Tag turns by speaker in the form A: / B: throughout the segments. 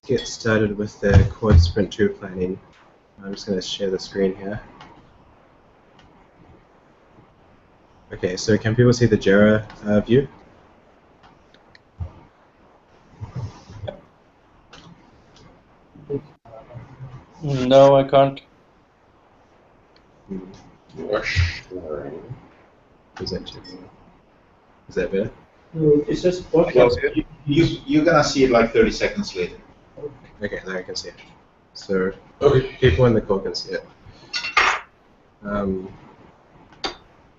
A: Get started with the Quad Sprint 2 planning. I'm just going to share the screen here. Okay, so can people see the Jira view?
B: No, I can't.
A: Is that better?
C: No, it's just
D: Well, you're gonna see it like 30 seconds later.
A: Okay, now I can see it. So people in the call can see it.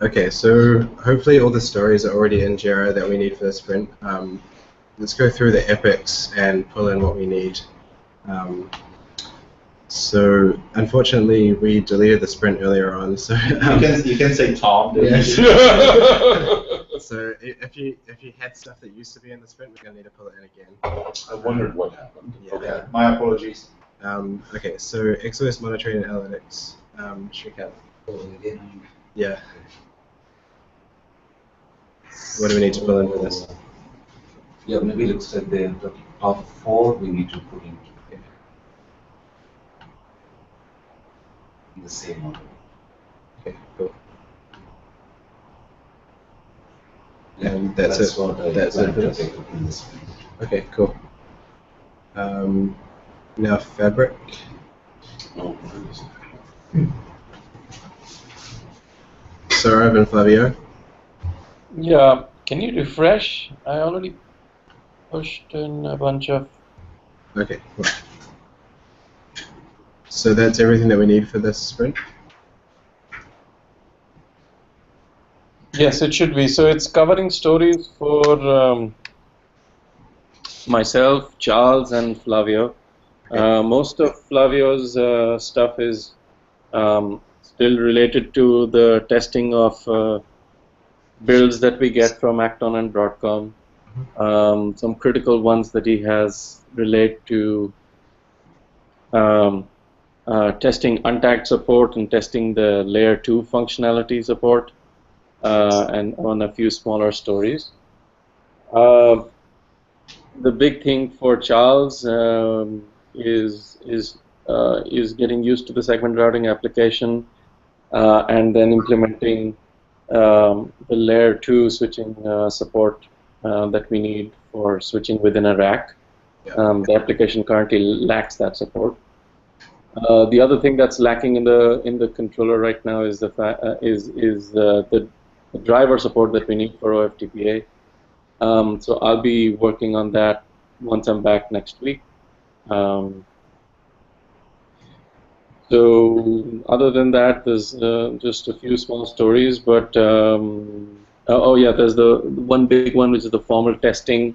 A: Okay, so hopefully all the stories are already in Jira that we need for the sprint. Let's go through the epics and pull in what we need. So unfortunately, we deleted the sprint earlier on. So
D: you can say Tom.
A: Yes. So if you had stuff that used to be in the sprint, we're gonna need to pull it in again.
E: I wondered what happened.
A: Yeah.
D: Okay, my apologies.
A: Okay, so XOS monitoring and analytics. Shrikant. Yeah. What do we need to pull in for this?
F: Yeah, maybe looks like the top 4 we need to put in the same order.
A: Okay, cool. And that's it. That's it for this. Okay, cool. Now Fabric. Saurav and Flavio.
B: Yeah, can you refresh? I already pushed in a bunch of...
A: Okay, cool. So that's everything that we need for this sprint?
B: Yes, it should be. So it's covering stories for myself, Charles, and Flavio. Most of Flavio's stuff is still related to the testing of builds that we get from Acton and Broadcom. Some critical ones that he has relate to testing untagged support and testing the layer 2 functionality support, and on a few smaller stories. The big thing for Charles is getting used to the segment routing application and then implementing the layer 2 switching support that we need for switching within a rack. The application currently lacks that support. The other thing that's lacking in the controller right now is the driver support that we need for OFTPA. So I'll be working on that once I'm back next week. So other than that, there's just a few small stories, but oh yeah, there's the one big one, which is the formal testing.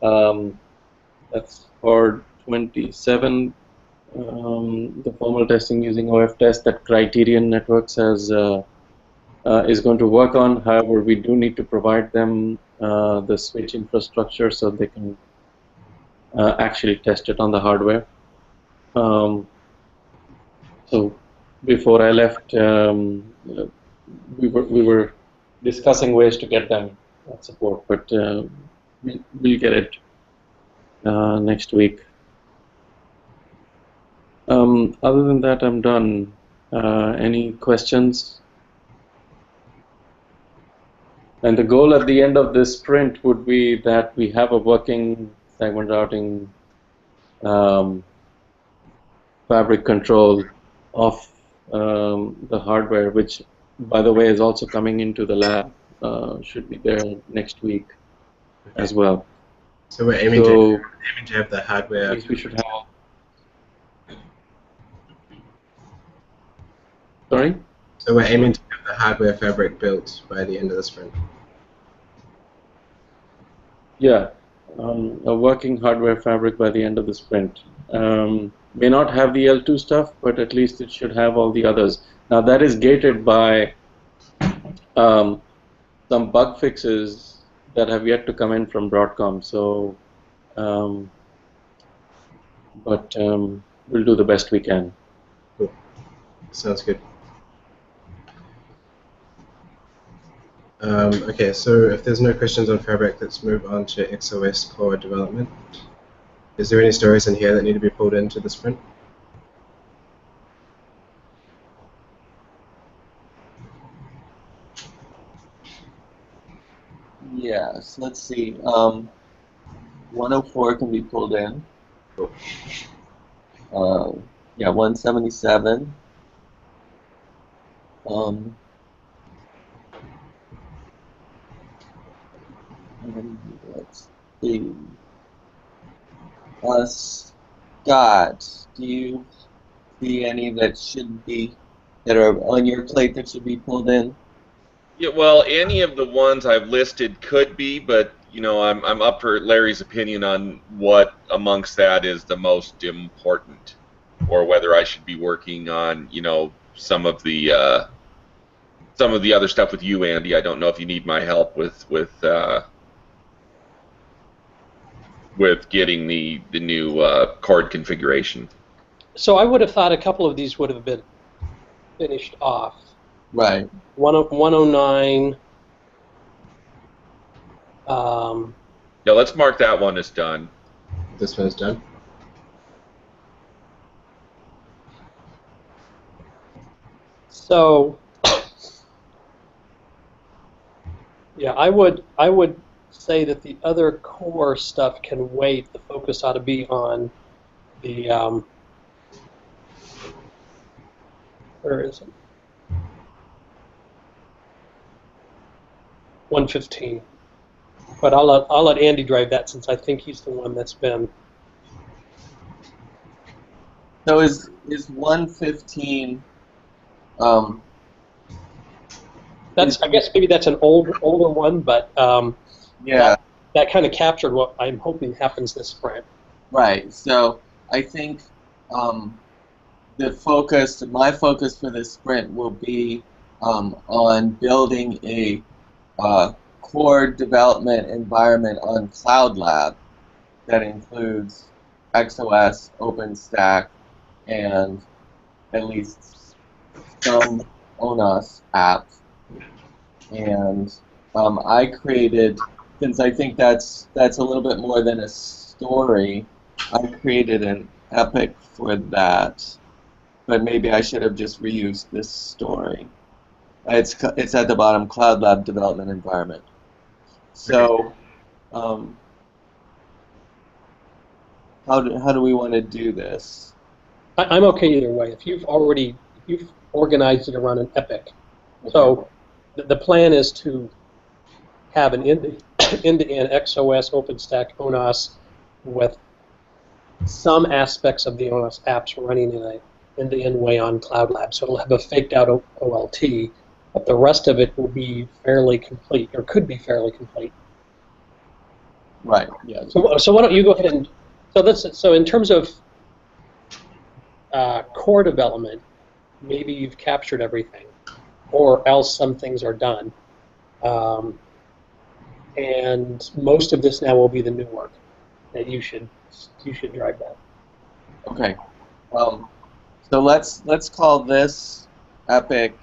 B: That's for 27. The formal testing using OF test that Criterion Networks has is going to work on. However, we do need to provide them the switch infrastructure so they can actually test it on the hardware. So before I left, we were discussing ways to get them that support, but we'll get it next week. Other than that, I'm done. Any questions? And the goal at the end of this sprint would be that we have a working segment routing fabric control of the hardware, which, by the way, is also coming into the lab. Should be there next week as well.
A: So we're aiming to have the hardware.
B: At least we should have. Sorry?
A: So we're aiming to have the hardware fabric built by the end of the sprint.
B: Yeah, a working hardware fabric by the end of the sprint. May not have the L2 stuff, but at least it should have all the others. Now that is gated by some bug fixes that have yet to come in from Broadcom. So, but we'll do the best we can.
A: Cool. Sounds good. Okay, so if there's no questions on Fabric, let's move on to XOS core development. Is there any stories in here that need to be pulled into the sprint?
B: Yes, let's see. 104 can be pulled in.
A: Cool.
B: Yeah, 177. And let's see. Scott, do you see any that are on your plate that should be pulled in?
C: Yeah, well, any of the ones I've listed could be, but I'm up for Larry's opinion on what amongst that is the most important, or whether I should be working on some of the other stuff with you, Andy. I don't know if you need my help with getting the new cord configuration.
G: So I would have thought a couple of these would have been finished off.
B: Right.
G: 109.
C: Yeah, let's mark that one as done.
A: This one's done.
G: So yeah, I would say that the other core stuff can wait. The focus ought to be on the where is it? 115. But I'll let Andy drive that since I think he's the one that's been.
B: So is 115?
G: That's I guess maybe that's an older one, but
B: Yeah.
G: that kind of captured what I'm hoping happens this sprint.
B: Right. So I think my focus for this sprint will be on building a core development environment on Cloud Lab that includes XOS, OpenStack, and at least some ONOS apps. And I created, since I think that's a little bit more than a story, I created an epic for that. But maybe I should have just reused this story. It's at the bottom, Cloud Lab Development Environment. So, how do we want to do this?
G: I'm okay either way. If you've organized it around an epic, so the plan is to have an end-to-end XOS, OpenStack, ONOS with some aspects of the ONOS apps running in an end-to-end way on Cloud Lab. So it'll have a faked-out OLT, but the rest of it will be fairly complete, or could be fairly complete.
B: Right. Yeah.
G: So why don't you go ahead and so in terms of core development, maybe you've captured everything, or else some things are done, and most of this now will be the new work that you should drive that.
B: Okay. So let's call this epic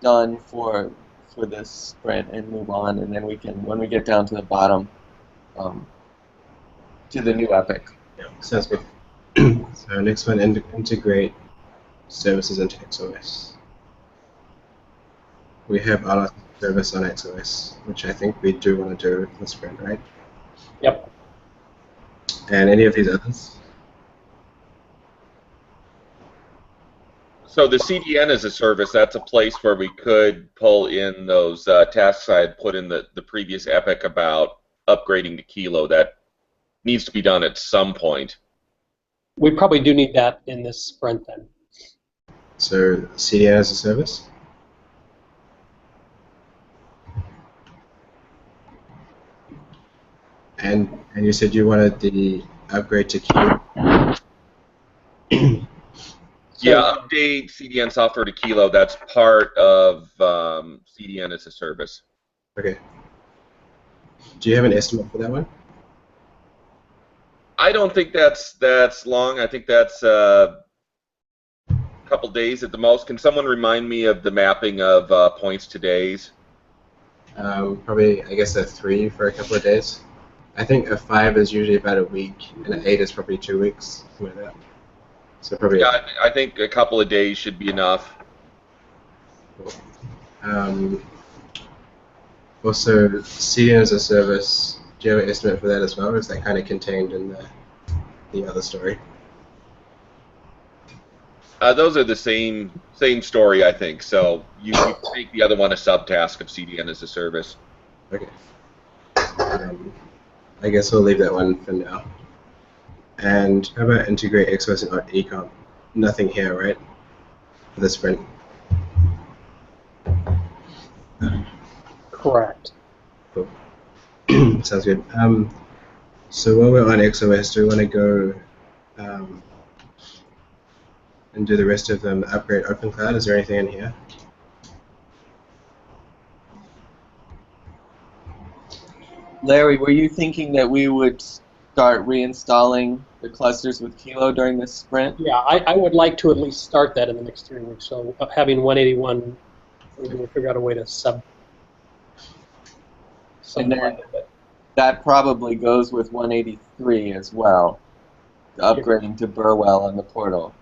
B: done for this sprint and move on, and then we can, when we get down to the bottom, to the new epic.
A: Yeah, sounds good. So next one, integrate services into XOS. We have our service on XOS, which I think we do want to do in the sprint, right?
G: Yep.
A: And any of these others?
C: So the CDN as a service, that's a place where we could pull in those tasks I had put in the previous epic about upgrading to Kilo. That needs to be done at some point.
G: We probably do need that in this sprint then.
A: So CDN as a service? And you said you wanted the upgrade to Kilo?
C: Yeah, update CDN software to Kilo. That's part of CDN as a service.
A: Okay. Do you have an estimate for that one?
C: I don't think that's long. I think that's a couple days at the most. Can someone remind me of the mapping of points to days?
A: Probably, I guess, 3 for a couple of days. I think a 5 is usually about a week, and an 8 is probably 2 weeks, something like that. So probably.
C: Yeah, I think a couple of days should be enough.
A: Also, CDN as a service. Do you have an estimate for that as well? Or is that kind of contained in the other story?
C: Those are the same story, I think. So you make the other one a subtask of CDN as a service.
A: Okay. I guess we'll leave that one for now. And how about integrate XOS and ecomp? Nothing here, right? For the sprint.
G: Correct.
A: Cool. Sounds good. So while we're on XOS, do we want to go and do the rest of them upgrade OpenCloud? Is there anything in here?
H: Larry, were you thinking that we would start reinstalling the clusters with Kilo during this sprint?
G: Yeah, I would like to at least start that in the next 3 weeks. So having 181, we'll figure out a way to
H: And then that probably goes with 183 as well, upgrading to Burwell on the portal.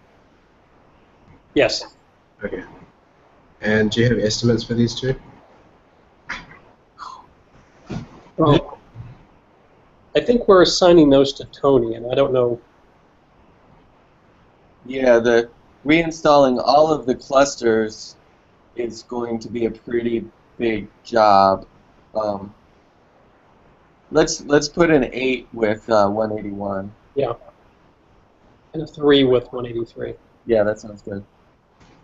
G: Yes.
A: Okay. And do you have estimates for these two?
G: Well, I think we're assigning those to Tony, and I don't know.
H: Yeah, the reinstalling all of the clusters is going to be a pretty big job. Let's put an 8 with 181.
G: Yeah. And a 3 with 183.
H: Yeah, that sounds good.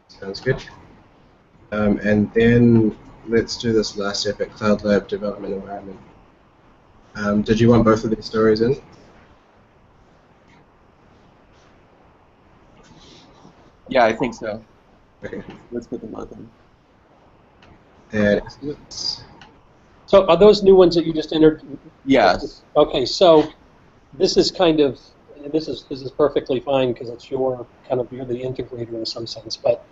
A: Sounds good. And then let's do this last step at Cloud Lab development environment. Did you want both of these stories in?
H: Yeah, I think so.
A: Okay.
H: Let's put them both in.
A: And estimates?
G: So are those new ones that you just entered?
H: Yes.
G: Okay, so this is kind of, this is perfectly fine because it's you're the integrator in some sense, but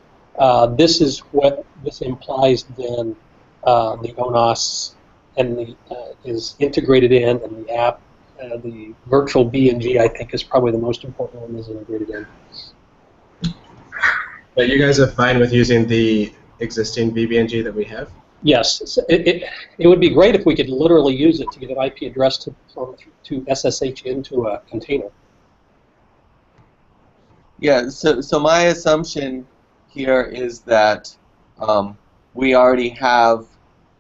G: this is what this implies then the ONOS and the is integrated in, and the app, the virtual BNG, I think is probably the most important one, is integrated in.
A: But you guys are fine with using the existing VBNG that we have?
G: Yes, it would be great if we could literally use it to get an IP address to SSH into a container.
H: Yeah, so my assumption here is that we already have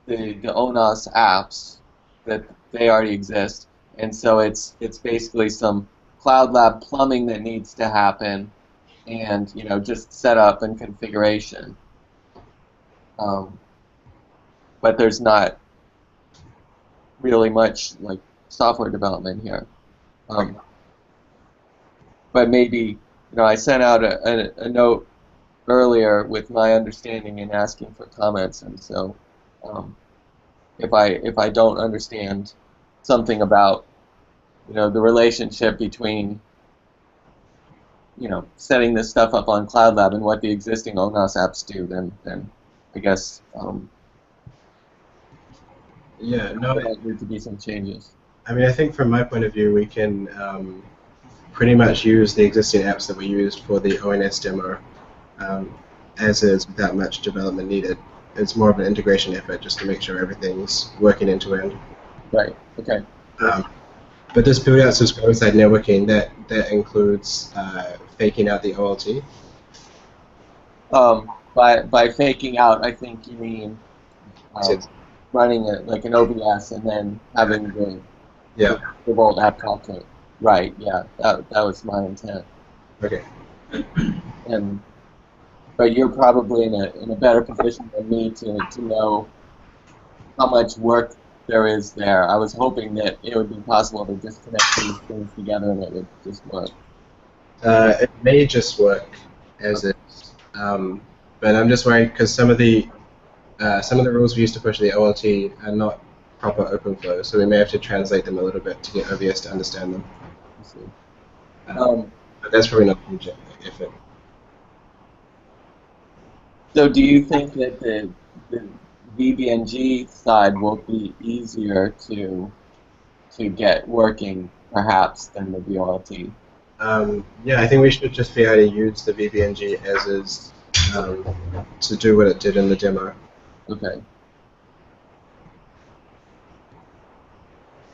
H: the ONOS apps, that they already exist, and so it's basically some Cloud Lab plumbing that needs to happen, and just setup and configuration. But there's not really much like software development here. But maybe I sent out a note earlier with my understanding and asking for comments, and so if I don't understand something about the relationship between setting this stuff up on Cloud Lab and what the existing ONOS apps do, then I guess
A: Yeah, no.
H: there need to be some changes.
A: I mean, I think from my point of view, we can pretty much use the existing apps that we used for the ONS demo as is, without much development needed. It's more of an integration effort just to make sure everything's working end to end.
H: Right. Okay.
A: But this build out subscriber-side networking, that includes faking out the OLT.
H: By faking out, I think you mean running like an OBS and then having the Vault app call kit. Right. Yeah. That was my intent.
A: Okay.
H: But you're probably in a better position than me to know how much work there is there. I was hoping that it would be possible to just connect these things together and it would just work.
A: It may just work as is, but I'm just worried because some of the rules we used to push the OLT are not proper OpenFlow, so we may have to translate them a little bit to get OBS to understand them.
H: I see.
A: But that's probably not a huge effort.
H: So do you think that the VBNG side will be easier to to get working, perhaps, than the VLT.
A: Yeah, I think we should just be able to use the VPNG as is to do what it did in the demo.
H: Okay.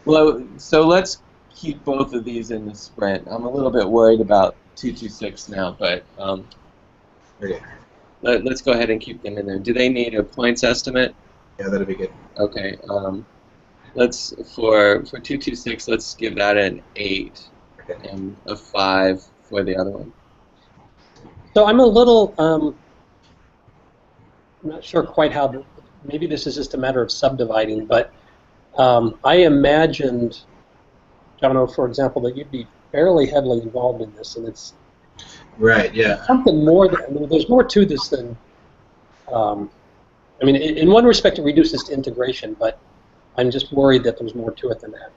H: Well, so let's keep both of these in the sprint. I'm a little bit worried about 226 now, but
A: Okay.
H: let's go ahead and keep them in there. Do they need a points estimate?
A: Yeah, that'll be good.
H: Okay. Let's for 226, let's give that an 8
A: Okay.
H: and a 5 for the other one.
G: So I'm a little, I'm not sure quite how, maybe this is just a matter of subdividing, but I imagined, Jono, for example, that you'd be fairly heavily involved in this, and it's
A: Right, yeah.
G: something more, I mean, there's more to this than, I mean, in one respect it reduces to integration, but I'm just worried that there's more to it than that.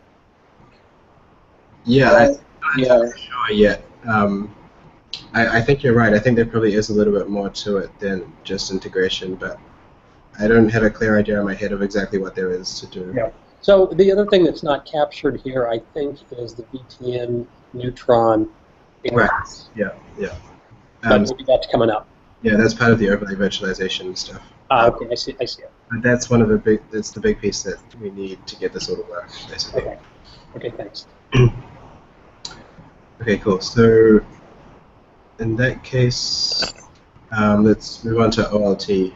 A: Yeah, I'm
H: Yeah.
A: not sure yet. I think you're right. I think there probably is a little bit more to it than just integration, but I don't have a clear idea in my head of exactly what there is to do.
G: Yeah. So the other thing that's not captured here, I think, is the VTM neutron.
A: Right. Yeah. Yeah.
G: But maybe that's coming up.
A: Yeah, that's part of the overlay virtualization stuff.
G: Okay, I see it.
A: But that's one of the big. That's the big piece that we need to get this all to work, basically.
G: Okay. Okay, thanks.
A: Okay, cool. So in that case, let's move on to OLT.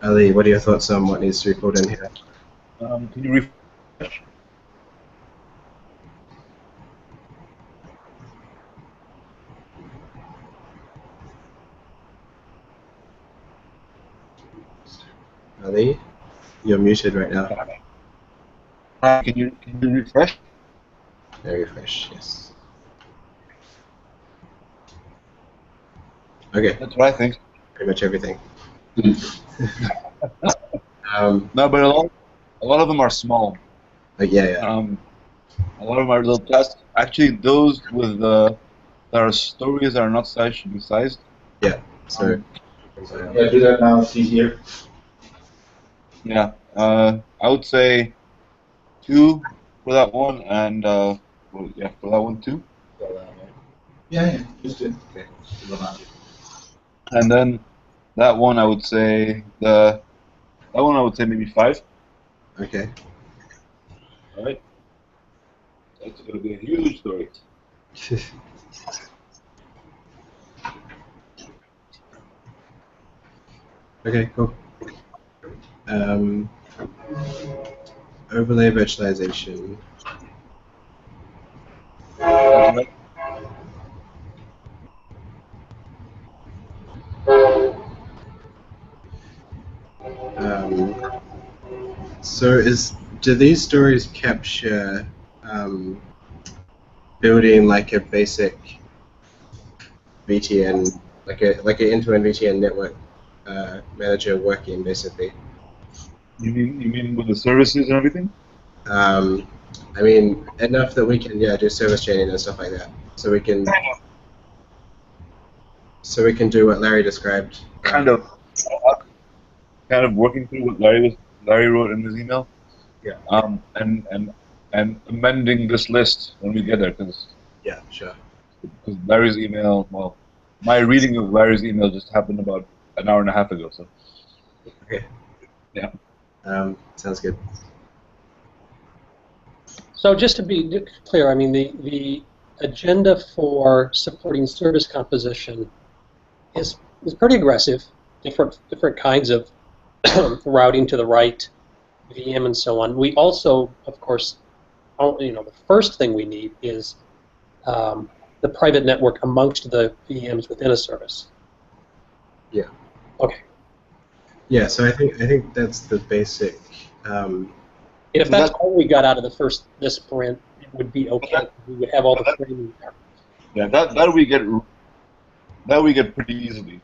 A: Ali, what are your thoughts on what needs to be pulled in here?
E: Can you refresh?
A: Ali, you're muted right now.
E: Can you refresh?
A: Very fresh, yes. Okay,
E: That's what I think.
A: pretty much everything.
E: No, but a lot of them are small.
A: Yeah.
E: A lot of them are little tests. Actually, those with that are stories that are not sized should be sized.
A: Yeah. So.
D: Yeah, do that now. It's easier.
E: Yeah. I would say 2 for that one, and well, yeah, for that one 2.
D: Yeah, just do it. Okay.
E: And then that one I would say maybe 5.
A: Okay.
E: All right. That's going to be a huge story.
A: Okay, cool. Overlay virtualization.
E: That's right.
A: So do these stories capture building like a basic VTN, like an end-to-end VTN network manager working basically?
E: You mean with the services and everything?
A: I mean enough that we can do service chaining and stuff like that, so we can do what Larry described.
E: Kind of working through what Larry wrote in his email.
A: Yeah.
E: And amending this list when we get there, because
A: Sure.
E: Larry's email, well, my reading of Larry's email just happened about an hour and a half ago. So.
A: Okay.
E: Yeah.
A: Sounds good.
G: So just to be clear, I mean, the agenda for supporting service composition is pretty aggressive. Different kinds of routing to the right, VM, and so on. We also, of course, the first thing we need is the private network amongst the VMs within a service.
A: Yeah.
G: Okay.
A: Yeah. So I think that's the basic.
G: If that's all we got out of this sprint, it would be okay. We would have all the framing there.
E: Yeah, that we get pretty easily.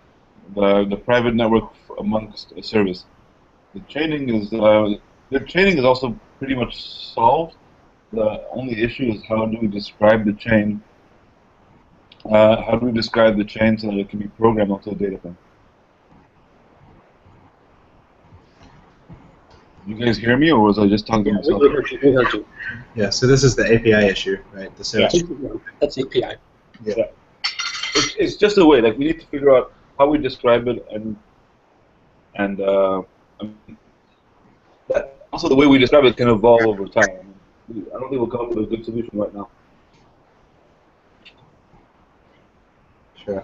E: The private network amongst a service. The chaining is also pretty much solved. The only issue is how do we describe the chain? How do we describe the chain so that it can be programmed onto the data plane? You guys hear me, or was I just talking to
G: Yeah,
E: myself?
G: we heard you. We heard you.
A: Yeah, so this is the API issue, right? The service.
G: That's API.
A: Yeah.
E: It's just a way. Like, we need to figure out how we describe it, and also the way we describe it can evolve over time. I don't think we'll come up with a good solution right now.
A: Sure.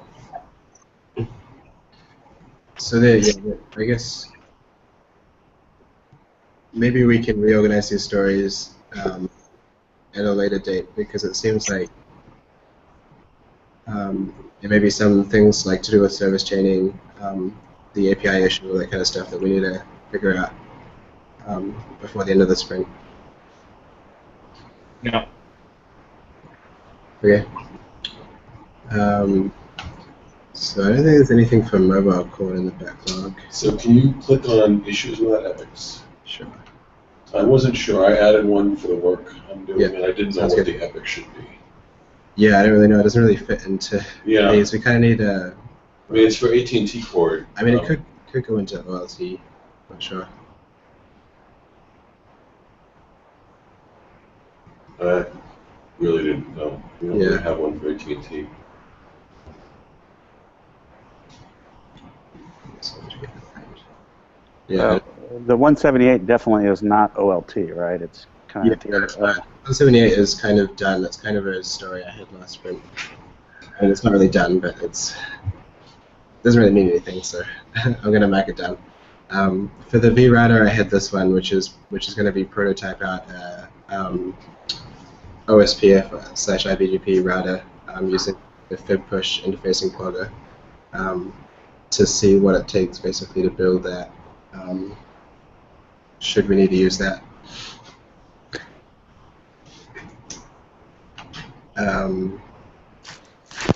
A: So there, yeah, I guess maybe we can reorganize these stories at a later date, because it seems like there may be some things like to do with service chaining, the API issue, that kind of stuff that we need to figure out before the end of the sprint.
E: Yeah.
A: Okay. So I don't think there's anything for mobile core in the backlog.
I: So can you click on issues without epics?
A: Sure.
I: I wasn't sure. I added one for the work I'm doing,
A: Yeah,
I: and I didn't know
A: sounds
I: what
A: good.
I: the epic should be.
A: Yeah, I don't really know. It doesn't really fit into
I: Yeah.
A: these. We kind of need a.
I: I mean, it's for AT&T cord.
A: I mean, it could go into OLT. Not sure.
I: I really didn't know. We don't really
A: Yeah.
I: have one for AT&T.
A: Yeah.
J: The 178 definitely is not OLT, right? It's kind of at the other.
A: 178 is kind of done. That's kind of a story I had last sprint. I mean, it's not really done, but it doesn't really mean anything, so I'm gonna mark it down. For the V router, I had this one, which is going to be prototype out OSPF/IBGP router using the fib push interfacing plugger to see what it takes basically to build that. Should we need to use that?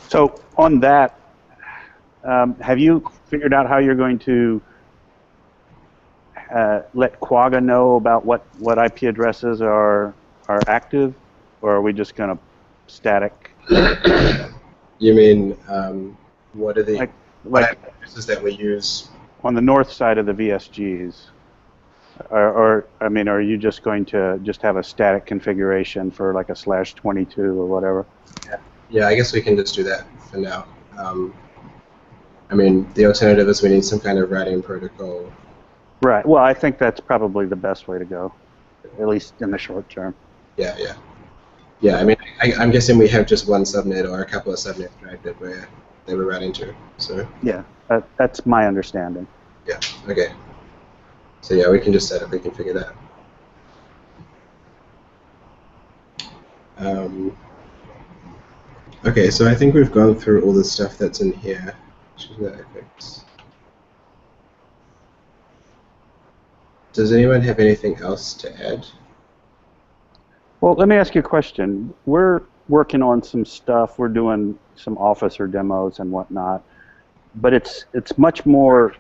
J: So on that, have you figured out how you're going to let Quagga know about what IP addresses are active, or are we just going to static?
A: You mean what are the
J: like
A: addresses that we use
J: on the north side of the VSGs? Or I mean, are you just going to just have a static configuration for like a /22 or whatever?
A: Yeah, I guess we can just do that for now. I mean, the alternative is we need some kind of routing protocol.
J: Right. Well, I think that's probably the best way to go, at least in the short term.
A: Yeah, yeah. Yeah, I mean, I'm guessing we have just one subnet or a couple of subnets, right, that we're routing to. So. Yeah,
J: that's my understanding.
A: Yeah. Okay. So yeah, we can just statically configure that. Okay, so I think we've gone through all the stuff that's in here. Does anyone have anything else to add?
J: Well, let me ask you a question. We're working on some stuff. We're doing some officer demos and whatnot, but it's much more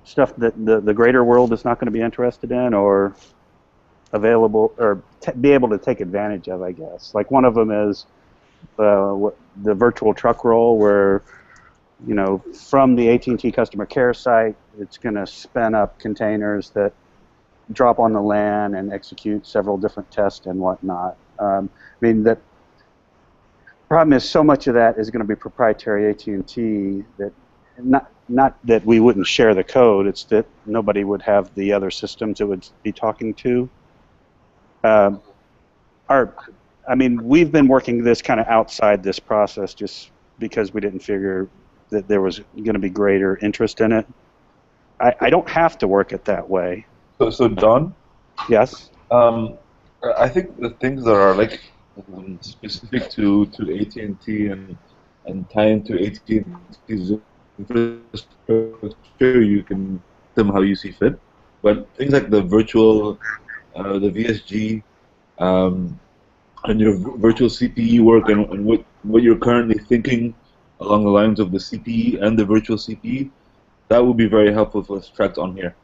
J: stuff that the greater world is not going to be interested in or available or be able to take advantage of, I guess. Like one of them is the virtual truck roll, where from the AT&T customer care site, it's going to spin up containers that drop on the LAN and execute several different tests and whatnot. I mean, the problem is so much of that is going to be proprietary AT&T that not that we wouldn't share the code, it's that nobody would have the other systems it would be talking to. I mean, we've been working this kind of outside this process just because we didn't figure that there was going to be greater interest in it. I don't have to work it that way.
E: So Don?
J: Yes?
E: I think the things that are like specific to AT&T and tie into AT&T's infrastructure, you can them how you see fit. But things like the virtual, the VSG, and your virtual CPE work and what you're currently thinking along the lines of the CPE and the virtual CPE, that would be very helpful for us tracked on here.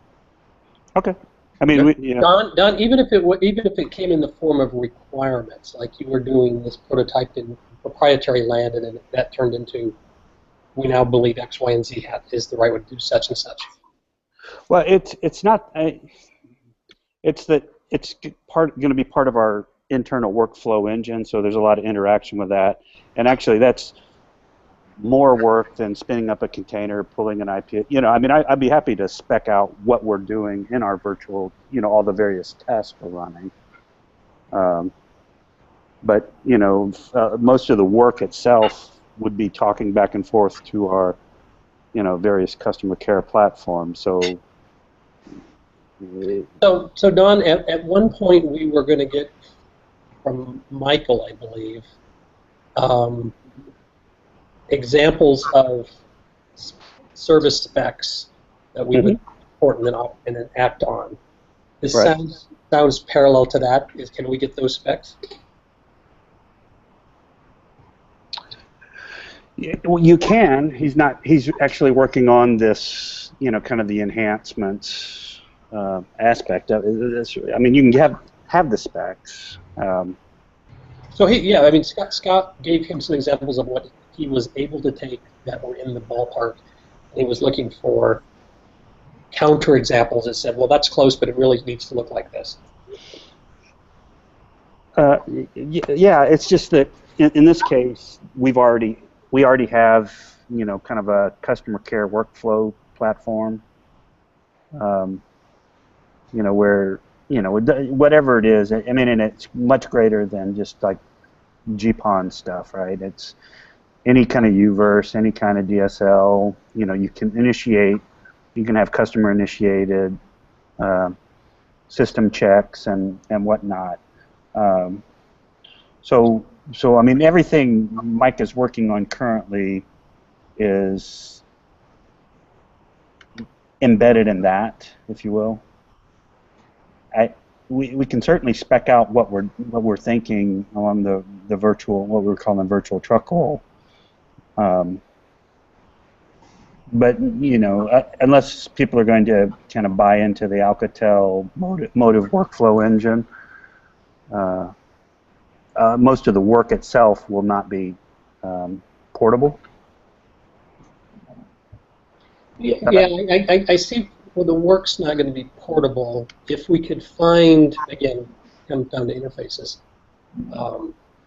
J: Okay. I mean,
G: Don, even if it came in the form of requirements, like you were doing this prototype in proprietary land, and then that turned into, we now believe X, Y, and Z is the right way to do such and such.
J: Well, it's not. It's that it's going to be part of our internal workflow engine, so there's a lot of interaction with that. And actually, that's more work than spinning up a container, pulling an IP. You know, I mean, I'd be happy to spec out what we're doing in our virtual, you know, all the various tests we're running. But, you know, most of the work itself would be talking back and forth to our, you know, various customer care platforms. So
G: Don, at one point we were going to get from Michael, I believe, examples of service specs that we would report and then act on. This sounds parallel to that. Can we get those specs?
J: Yeah, well, you can. He's not. He's actually working on this. You know, kind of the enhancements aspect of it. I mean, you can have the specs.
G: So I mean, Scott gave him some examples of what he was able to take that were in the ballpark. He was looking for counter examples that said, well, that's close, but it really needs to look like this.
J: Yeah, it's just that in this case, we already have, you know, kind of a customer care workflow platform. You know, where, you know, whatever it is, I mean, and it's much greater than just like GPON stuff, right? It's any kind of UVerse, any kind of DSL. You know, you can have customer initiated system checks and whatnot. So I mean, everything Mike is working on currently is embedded in that, if you will. We can certainly spec out what we're thinking on the virtual, what we're calling virtual truck roll. But, you know, unless people are going to kind of buy into the Alcatel motive workflow engine, most of the work itself will not be portable.
G: Yeah, I see. Well, the work's not going to be portable. If we could find, again, comes down to interfaces,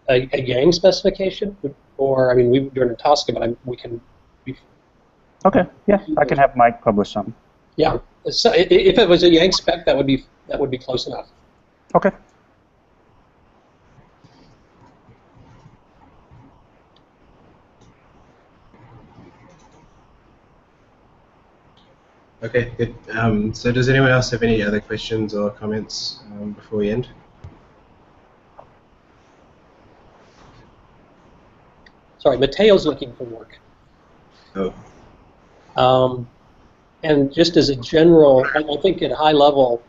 G: a gang specification, or I mean, we during a Tosca, but we can.
J: Okay, yeah, I can have Mike publish something.
G: Yeah, so if it was a Yang spec, that would be close enough.
J: Okay.
A: Okay, good. So does anyone else have any other questions or comments before we end?
G: Sorry, Mateo's looking for work.
A: Oh.
G: And just as a general, I think at a high level,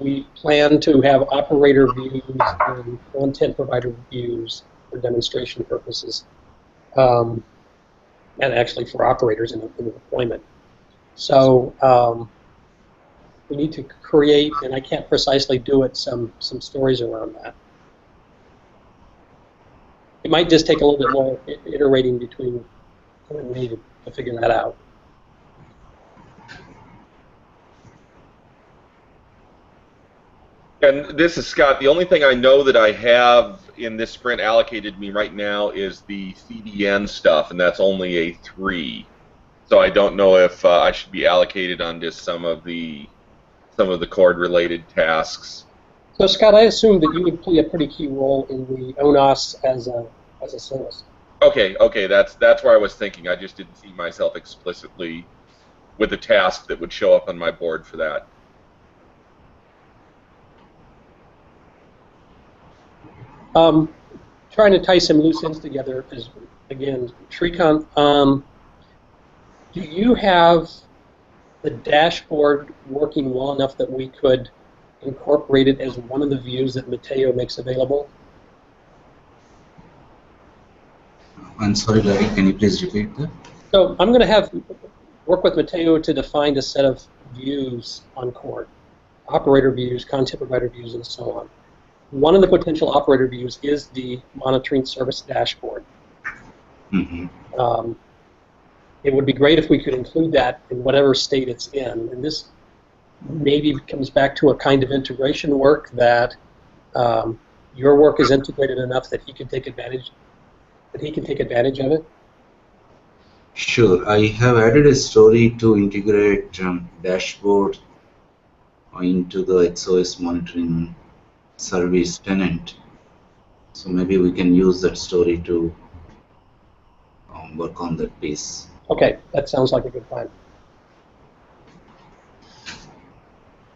G: we plan to have operator views and content provider views for demonstration purposes. And actually for operators in the deployment. So we need to create, and I can't precisely do it, some stories around that. It might just take a little bit more iterating between me to figure that out.
C: And this is Scott. The only thing I know that I have in this sprint allocated me right now is the CDN stuff, and that's only a 3. So I don't know if I should be allocated on just some of the cord-related tasks.
G: So Scott, I assume that you would play a pretty key role in the ONOS as a service.
C: Okay, that's where I was thinking. I just didn't see myself explicitly with a task that would show up on my board for that.
G: Trying to tie some loose ends together is, again, Shrikant, do you have the dashboard working well enough that we could incorporate it as one of the views that Mateo makes available?
F: I'm sorry, Larry, can you please repeat that?
G: So I'm going to work with Mateo to define a set of views on Cord, operator views, content provider views, and so on. One of the potential operator views is the monitoring service dashboard.
F: Mm-hmm.
G: It would be great if we could include that in whatever state it's in. And this maybe it comes back to a kind of integration work that your work is integrated enough that he can take advantage of it.
F: Sure, I have added a story to integrate dashboard into the XOS monitoring service tenant. So maybe we can use that story to work on that piece.
G: Okay, that sounds like a good plan.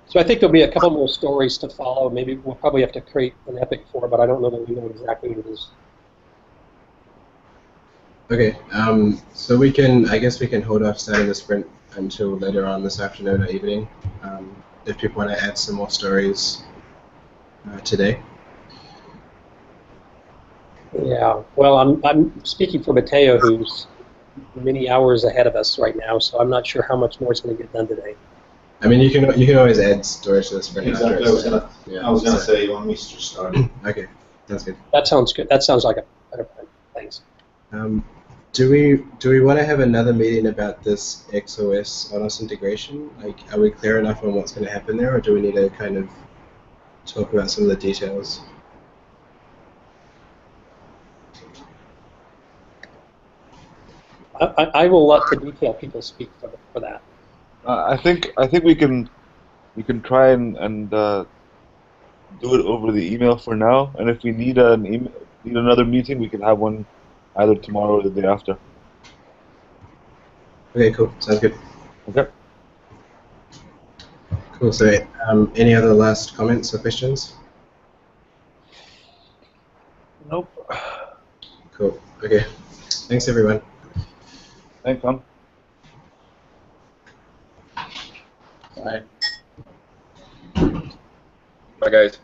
G: So I think there'll be a couple more stories to follow. Maybe we'll probably have to create an epic for, but I don't know that we know exactly what it is.
A: Okay, so I guess we can hold off starting the sprint until later on this afternoon or evening, if people want to add some more stories today.
G: Yeah, well, I'm speaking for Mateo, who's many hours ahead of us right now, so I'm not sure how much more is going to get done today.
A: I mean, you can always add stories to the sprint.
D: Exactly.
A: After
D: I was gonna say you want me to start.
A: Okay, that's good.
G: That sounds good. That sounds like a better plan. Thanks.
A: Do we want to have another meeting about this XOS ONOS integration? Like, are we clear enough on what's going to happen there, or do we need to kind of talk about some of the details?
G: I will let the detail people speak for that.
E: I think we can try and do it over the email for now, and if we need another meeting, we can have one either tomorrow or the day after.
A: Okay, cool. Sounds good.
E: Okay.
A: Cool. So, any other last comments or questions?
E: Nope.
A: Cool. Okay. Thanks, everyone.
E: Thanks, Tom.
H: Bye.
C: Bye, guys.